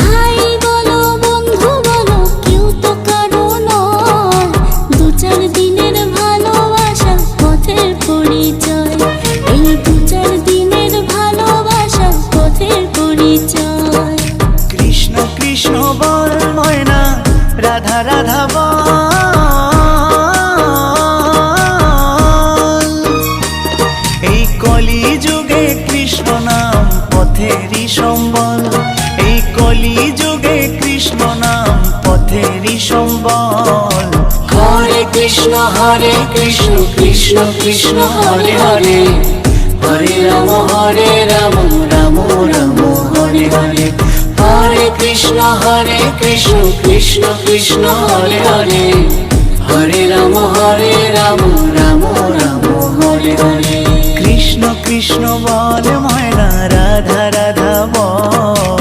ভাই বলো বন্ধু বলো কেউ তো কারো নয়, দু চার দিনের ভালোবাসা পথের পরিচয়, এই দু চার দিনের ভালোবাসা পথের পরিচয়। কৃষ্ণ কৃষ্ণ বল ময়না, রাধা রাধা বল, এই কলি যুগে কৃষ্ণ নাম পথেরই সম্বল, এই কলি যুগে কৃষ্ণ নাম পথেরই সম্বল। হরে কৃষ্ণ কৃষ্ণ কৃষ্ণ হরে হরে, হরে রাম রাম রাম হরে হরে। হরে কৃষ্ণ কৃষ্ণ কৃষ্ণ হরে হরে, হরে রাম রাম রাম হরে হরে। কৃষ্ণ কৃষ্ণ বল ময়না, রাধা রাধা বল,